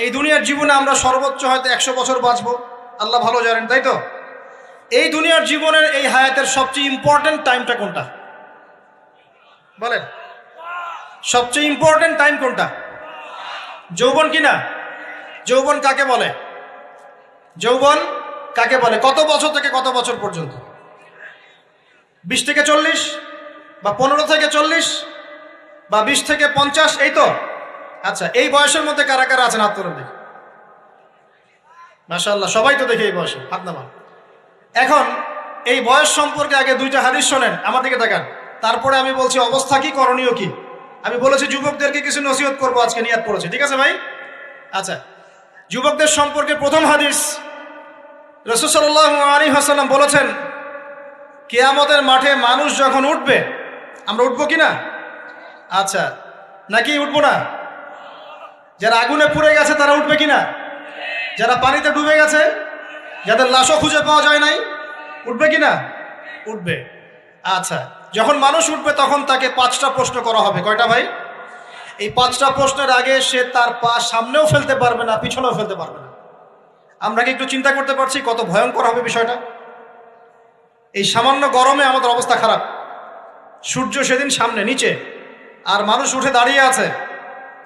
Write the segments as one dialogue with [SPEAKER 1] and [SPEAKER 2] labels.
[SPEAKER 1] এই দুনিয়ার জীবনে আমরা সর্বোচ্চ হয়তো 100 বছর বাঁচবো, আল্লাহ ভালো জানেন, তাই তো? এই দুনিয়ার জীবনের এই হায়াতের সবচেয়ে ইম্পর্টেন্ট টাইমটা কোনটা বলেন? সবচেয়ে ইম্পর্টেন্ট টাইম কোনটা? যৌবন কিনা? যৌবন কাকে বলে? যৌবন কাকে বলে? কত বছর থেকে কত বছর পর্যন্ত? 20 থেকে 40 বা 15 থেকে 40 বা 20 থেকে 50, এই তো? আচ্ছা, এই বয়সের মধ্যে কারা কারা আছেন হাত তোলেন দেখি। মাশাআল্লাহ, সবাই তো দেখি এই বয়সে, হাত নামান। এখন এই বয়স সম্পর্কে আগে 2টা হাদিস শোনেন, আমার দিকে তাকান, তারপরে আমি বলছি অবস্থা কি, করণীয় কি। আমি বলেছি যুবকদেরকে কিছু নসিহত করবো, আজকে নিয়াত করেছি, ঠিক আছে ভাই? আচ্ছা, যুবকদের সম্পর্কে প্রথম হাদিস, রাসূল সাল্লাল্লাহু আলাইহি ওয়াসাল্লাম বলেছেন, কিয়ামতের মাঠে মানুষ যখন উঠবে, আমরা উঠবো কিনা? আচ্ছা, নাকি উঠবো না? যারা আগুনে পুড়ে গেছে তারা উঠবে কিনা? যারা পানিতে ডুবে গেছে, যাদের লাশও খুঁজে পাওয়া যায় নাই, উঠবে কিনা? উঠবে। আচ্ছা, যখন মানুষ উঠবে তখন তাকে 5টা প্রশ্ন করা হবে। কয়টা ভাই? এই 5টা প্রশ্নের আগে সে তার পা সামনেও ফেলতে পারবে না, পিছনেও ফেলতে পারবে না। আমরা কি একটু চিন্তা করতে পারছি কত ভয়ঙ্কর হবে বিষয়টা? এই সামান্য গরমে আমাদের অবস্থা খারাপ, সূর্য সেদিন সামনে নিচে, আর মানুষ উঠে দাঁড়িয়ে আছে,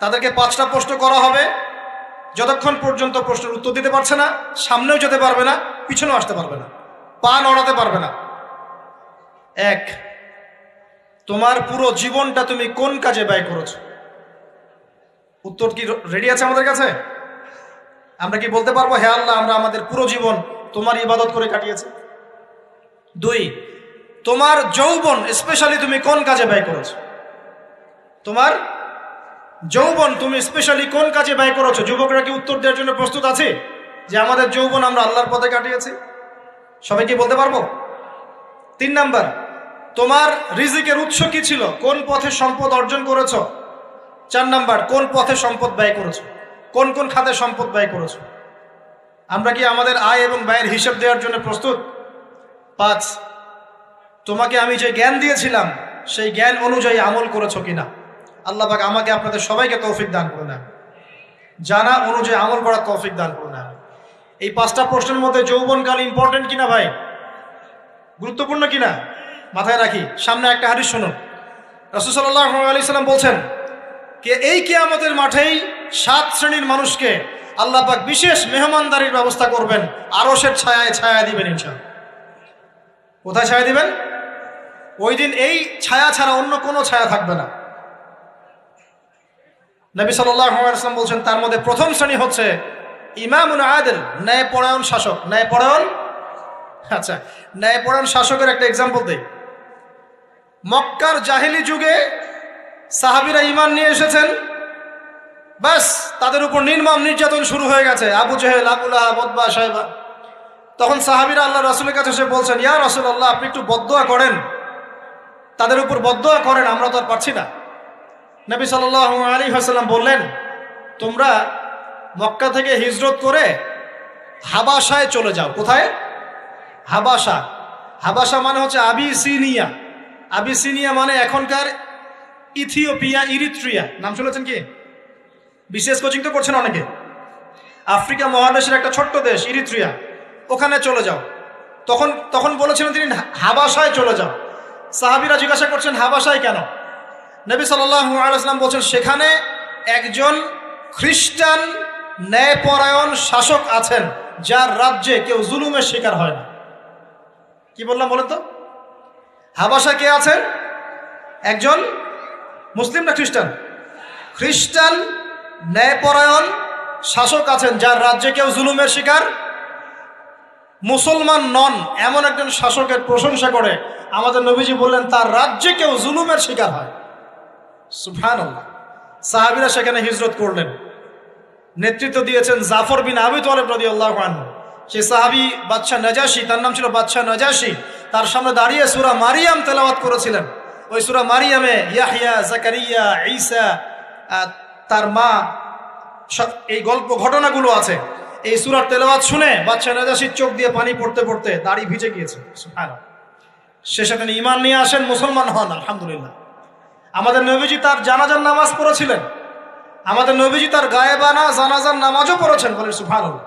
[SPEAKER 1] তাদেরকে 5টা প্রশ্ন করা হবে। যতক্ষণ পর্যন্ত প্রশ্নের উত্তর দিতে পারছে না, সামনেও যেতে পারবে না, পিছনেও আসতে পারবে না, পা নড়াতে পারবে না। 1, তোমার পুরো জীবনটা তুমি কোন কাজে ব্যয় করেছো? উত্তর কি রেডি আছে আমাদের কাছে? আমরা কি বলতে পারবো, হে আল্লাহ, আমরা আমাদের পুরো জীবন তোমার ইবাদত করে কাটিয়েছি? 2, তোমার যৌবন স্পেশালি তুমি কোন কাজে ব্যয় করেছো? তোমার যৌবন তুমি স্পেশালি কোন কাজে ব্যয় করেছো? যুবকরা কি উত্তর দেওয়ার জন্য প্রস্তুত আছে যে আমাদের যৌবন আমরা আল্লাহর পথে কাটিয়েছি? সবাই কি বলতে পারবো? 3 নাম্বার, তোমার রিজিকের উৎস কি ছিল? কোন পথে সম্পদ অর্জন করেছো? 4 নাম্বার, কোন পথে সম্পদ ব্যয় করেছো? কোন কোন খাতে সম্পদ ব্যয় করেছো? আমরা কি আমাদের আয় এবং ব্যয়ের হিসাব দেওয়ার জন্য প্রস্তুত? 5, তোমাকে আমি যে জ্ঞান দিয়েছিলাম সেই জ্ঞান অনুযায়ী আমল করেছো কিনা? আল্লাহ পাক আমাকে আপনাদের সবাইকে তৌফিক দান করুন, জানা অনুযায়ী আমল করার তৌফিক দান করুন। এই 5টা প্রশ্নের মধ্যে যৌবনকাল ইম্পর্টেন্ট কিনা ভাই? গুরুত্বপূর্ণ কিনা? মাথায় রাখি। সামনে একটা হাদিস শুনুন, রাসূল সাল্লাল্লাহু আলাইহি সাল্লাম বলছেন, কে এই কিয়ামতের মাঠেই 7 শ্রেণীর মানুষকে আল্লাহ পাক বিশেষ মেহমানদারির ব্যবস্থা করবেন, আরশের ছায়ায় ছায়া দিবেন ইনশাআল্লাহ। কোথায় ছায়া দিবেন? ওই দিন এই ছায়া ছাড়া অন্য কোনো ছায়া থাকবে না। নবী সাল্লাল্লাহু আলাইহি ওয়াসাল্লাম বলছেন, তার মধ্যে প্রথম শ্রেণী হচ্ছে ইমামুন আদিল, ন্যায়পরায়ণ শাসক। ন্যায়পরায়ণ, আচ্ছা, ন্যায়পরায়ণ শাসকের একটা এক্সাম্পল দেই। মক্কার জাহেলি যুগে সাহাবীরা ঈমান নিয়ে এসেছেন, বাস তাদের উপর নির্মম নির্যাতন শুরু হয়ে গেছে, আবু জেহেল, আবু লাহাব, উতবা, শায়বা। তখন সাহাবীরা আল্লাহ রাসূলের কাছে এসে বলছেন, ইয়া রাসূলুল্লাহ, আপনি একটু বদদোয়া করেন, তাদের উপর বদদোয়া করেন, আমরা তো আর পারছি না। নবী সাল্লাল্লাহু আলাইহি ওয়াসাল্লাম বললেন, তোমরা মক্কা থেকে হিজরত করে হাবাসায় চলে যাও। কোথায়? হাবাসা। হাবাসা মানে হচ্ছে আবিসিনিয়া। আবিসিনিয়া মানে এখনকার ইথিওপিয়া, ইরিত্রিয়া। নাম শুনেছেন কি? বিশেষ কোচিং তো করছেন অনেকে। আফ্রিকা মহাদেশের একটা ছোট্ট দেশ ইরিত্রিয়া, ওখানে চলে যাও। তখন বলেছিলেন তিনি হাবাসায় চলে যাও। সাহাবীরা জিজ্ঞাসা করছেন, হাবাসায় কেন? নবী সাল্লাল্লাহু আলাইহি ওয়াসাল্লাম বলছেন, সেখানে একজন খ্রিস্টান ন্যায়পরায়ণ শাসক আছেন, যার রাজ্যে কেউ জুলুমের শিকার হয় না। কি বললাম বলেন তো? হাবাসা কে আছেন? একজন মুসলিম না খ্রিস্টান? খ্রিস্টান ন্যায়পরায়ণ শাসক আছেন, যার রাজ্যে কেউ জুলুমের শিকার, মুসলমান নন এমন একজন শাসকের প্রশংসা করে আমাদের নবীজি বললেন, তার রাজ্যে কেউ জুলুমের শিকার হয়। সুবহানাল্লাহ। সাহাবীরা সেখানে হিজরত করলেন, নেতৃত্ব দিয়েছেন জাফর বিন আবি তালেব রাদিয়াল্লাহু আনহু। সেই সাহাবী বাদশাহ নাজাশী, তার নাম ছিল বাদশাহ নাজাশী, তার সামনে দাঁড়িয়ে সূরা মারিয়াম তেলাওয়াত করেছিলেন। ওই সূরা মারিয়ামে ইয়াহইয়া, জাকারিয়া, ঈসা, তার মা, এই গল্প ঘটনাগুলো আছে। এই সূরার তেলাওয়াত শুনে বাদশাহ নাজাশীর চোখ দিয়ে পানি পড়তে পড়তে দাড়ি ভিজে গিয়েছে। সুবহানাল্লাহ। শেষে তিনি ঈমান নিয়ে আসেন, মুসলমান হন, আলহামদুলিল্লাহ। আমাদের নবীজি তার জানাজার নামাজ পড়েছিলেন। আমাদের নবীজি তার গায়েবানা জানাজার নামাজও পড়েছেন, বলেন সুবহানাল্লাহ।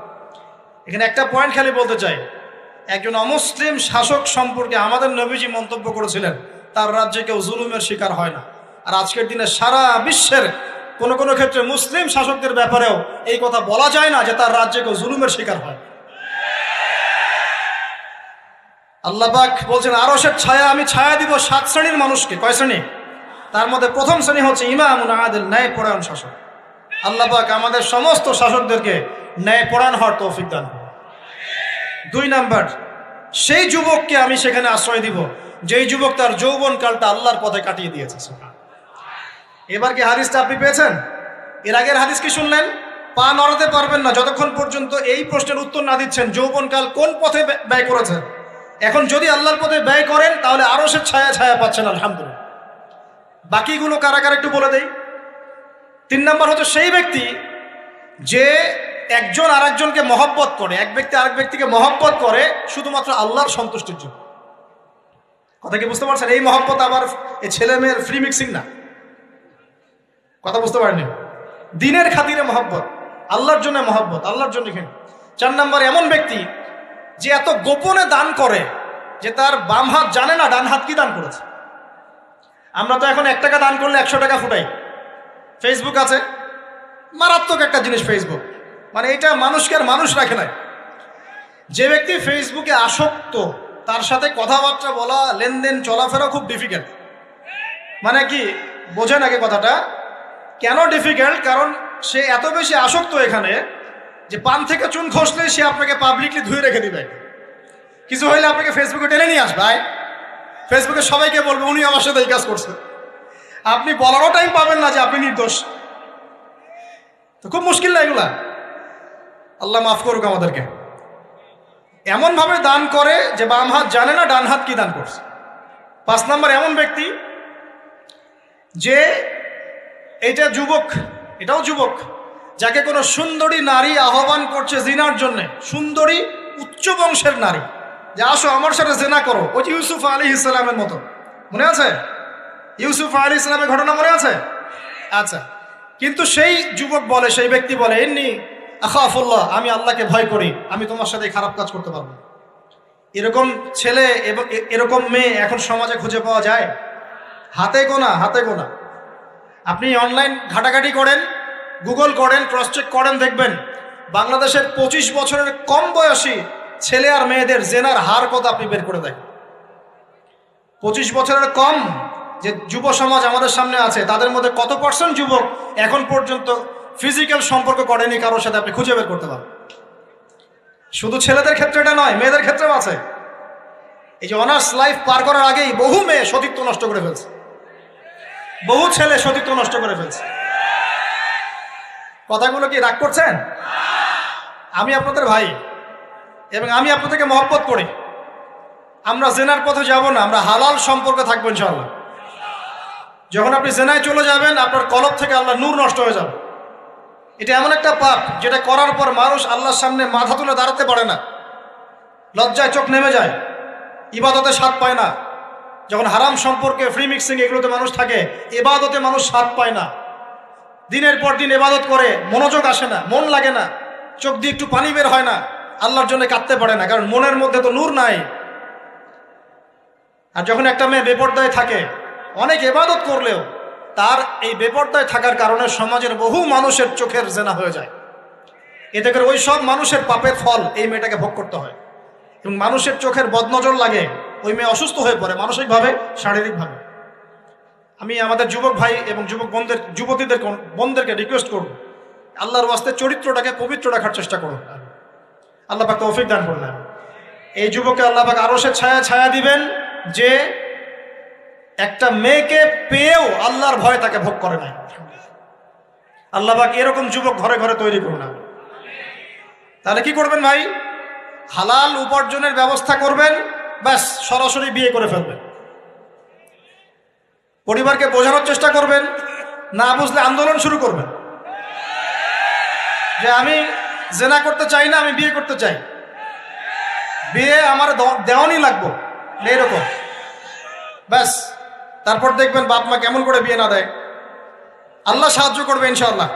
[SPEAKER 1] এখানে একটা পয়েন্ট খালি বলতে চাই, একজন অমুসলিম শাসক সম্পর্কে আমাদের নবীজি মন্তব্য করেছিলেন তার রাজ্যে কেউ জুলুমের শিকার হয় না। আর আজকের দিনে সারা বিশ্বের কোনো কোনো ক্ষেত্রে মুসলিম শাসকদের ব্যাপারেও এই কথা বলা যায় না যে তার রাজ্যে কেউ জুলুমের শিকার হয়। আল্লাহ পাক বলছেন আরশের ছায়া আমি ছায়া দিব 7 শ্রেণীর মানুষকে। কয় শ্রেণী? তার মধ্যে প্রথম শ্রেণী হচ্ছে ইমামুন আদিল, ন্যায়পরায়ণ শাসক। আল্লাহ পাক আমাদের সমস্ত শাসকদেরকে ন্যায়পরায়ণ হওয়ার তৌফিক দান করুন। 2 নাম্বার, সেই যুবককে আমি সেখানে আশ্রয় দিব যেই যুবক তার যৌবনকালটা আল্লাহর পথে কাটিয়ে দিয়েছে। এবার কি হাদিসটা আপনি পেয়েছেন? এর আগের হাদিস কি শুনলেন? পা নড়াতে পারবেন না যতক্ষণ পর্যন্ত এই প্রশ্নের উত্তর না দিচ্ছেন যৌবনকাল কোন পথে ব্যয় করেছেন। এখন যদি আল্লাহর পথে ব্যয় করেন তাহলে আরশের ছায়া ছায়া পাচ্ছেন, আলহামদুলিল্লাহ। বাকিগুলো কারা কারা একটু বলে দেই। 3 নাম্বার হচ্ছে সেই ব্যক্তি যে একজন আরেকজনকে মহব্বত করে, এক ব্যক্তি আরেক ব্যক্তিকে মহব্বত করে শুধুমাত্র আল্লাহর সন্তুষ্টির জন্য। কথা কি বুঝতে পারছেন? এই মহব্বত আবার এই ছেলে মেয়ের ফ্রি মিক্সিং না। কথা বুঝতে পারেনি? দিনের খাতিরে মহব্বত, আল্লাহর জন্য মহব্বত, আল্লাহর জন্য। 4 নাম্বার এমন ব্যক্তি যে এত গোপনে দান করে যে তার বাম হাত জানে না ডান হাত কি দান করেছে। আমরা তো এখন 1 টাকা দান করলে 100 টাকা ফুটাই। ফেসবুক আছে, মারাত্মক একটা জিনিস ফেসবুক, মানে এটা মানুষকে আর মানুষ রাখে না। যে ব্যক্তি ফেসবুকে আসক্ত তার সাথে কথাবার্তা বলা, লেনদেন, চলাফেরা খুব ডিফিকাল্ট। মানে কি বোঝেন আগে কথাটা? কেন ডিফিকাল্ট? কারণ সে এত বেশি আসক্ত এখানে যে পান থেকে চুন খসলে সে আপনাকে পাবলিকলি ধুয়ে রেখে দিবে। কিছু হইলে আপনাকে ফেসবুকে টেনে নিয়ে আসবে, ফেসবুকে সবাইকে বলবে উনি আমার সাথে এই কাজ করছে। আপনি বলারও টাইম পাবেন না যে আপনি নির্দোষ। তো খুব মুশকিল না এগুলা। আল্লাহ মাফ করুক আমাদেরকে। এমনভাবে দান করে যে বাম হাত জানে না ডান হাত কি দান করছে। 5 নাম্বার এমন ব্যক্তি যে এটা যুবক, এটাও যুবক, যাকে কোনো সুন্দরী নারী আহ্বান করছে জিনার জন্য, সুন্দরী উচ্চ বংশের নারী, যে আসো আমার সাথে জেনা করো। ওই যে ইউসুফ আলাইহিস সালামের মতো, মনে আছে? ইউসুফ আলাইহিস সালামের ঘটনা মনে আছে? আচ্ছা, কিন্তু সেই যুবক বলে, সেই ব্যক্তি বলে ইন্নী আখাফুল্লাহ, আমি আল্লাহকে ভয় করি, আমি তোমার সাথে খারাপ কাজ করতে পারবো না। এরকম ছেলে এবং এরকম মেয়ে এখন সমাজে খুঁজে পাওয়া যায়? হাতে গোনা, হাতে গোনা। আপনি অনলাইন ঘাটাঘাটি করেন, গুগল করেন, ক্রস চেক করেন, দেখবেন বাংলাদেশের 25 বছরের কম বয়সী ছেলে আর মেয়েদের জেনার হার কত আপনি বের করে দেখেন। 25 বছরের কম যে যুব সমাজ আমাদের সামনে আছে তাদের মধ্যে কত % যুবক এখন পর্যন্ত ফিজিক্যাল সম্পর্ক করেনি কারোর সাথে, আপনি খুঁজে বের করতে পারেন। শুধু ছেলেদের ক্ষেত্রে এটা নয়, মেয়েদের ক্ষেত্রেও আছে। এই যে অনার্স লাইফ পার করার আগেই বহু মেয়ে সতীত্ব নষ্ট করে ফেলছে, বহু ছেলে সতীত্ব নষ্ট করে ফেলছে। কথাগুলো কি রাগ করছেন? আমি আপনাদের ভাই এবং আমি আপনাদেরকে মহব্বত করি। আমরা জেনার পথে যাব না, আমরা হালাল সম্পর্কে থাকবো ইনশাআল্লাহ। যখন আপনি জেনায় চলে যাবেন আপনার কলব থেকে আল্লাহ নূর নষ্ট হয়ে যাবে। এটা এমন একটা পাপ যেটা করার পর মানুষ আল্লাহর সামনে মাথা তুলে দাঁড়াতে পারে না, লজ্জায় চোখ নেমে যায়, ইবাদতে স্বাদ পায় না। যখন হারাম সম্পর্কে, ফ্রি মিক্সিং, এগুলোতে মানুষ থাকে, ইবাদতে মানুষ স্বাদ পায় না। দিনের পর দিন ইবাদত করে মনোযোগ আসে না, মন লাগে না, চোখ দিয়ে একটু পানি বের হয় না, আল্লাহর জন্য কাঁদতে পারে না, কারণ মনের মধ্যে তো নূর নাই। আর যখন একটা মেয়ে বেপরদায় থাকে, অনেক ইবাদত করলেও তার এই বেপরদায় থাকার কারণে সমাজের বহু মানুষের চোখের জেনা হয়ে যায়। এতে করে ওই সব মানুষের পাপের ফল এই মেয়েটাকে ভোগ করতে হয় এবং মানুষের চোখের বদনজর লাগে, ওই মেয়ে অসুস্থ হয়ে পড়ে মানসিকভাবে, শারীরিকভাবে। আমি আমাদের যুবক ভাই এবং যুবক বোনদেরকে রিকোয়েস্ট করব, আল্লাহর ওয়াস্তে চরিত্রটাকে পবিত্র রাখার চেষ্টা করুন। আল্লাহ পাক তৌফিক দান করুন। এই যুবককে আল্লাহ পাক আরশের ছায়া ছায়া দিবেন যে একটা মেয়েকে পেয়েও আল্লাহর ভয় তাকে ভোগ করে নাই। আল্লাহ পাক এরকম যুবক ঘরে ঘরে তৈরি করুন। তাহলে কি করবেন ভাই? হালাল উপার্জনের ব্যবস্থা করবেন, ব্যাস সরাসরি বিয়ে করে ফেলবেন। পরিবারকে বোঝানোর চেষ্টা করবেন, না বুঝলে আন্দোলন শুরু করবেন যে আমি জেনা করতে চাই না, আমি বিয়ে করতে চাই, বিয়ে আমার দেওয়ানি লাগবো, এইরকম। ব্যাস তারপর দেখবেন বাপ মা কেমন করে বিয়ে না দেয়। আল্লাহ সাহায্য করবে ইনশাআল্লাহ।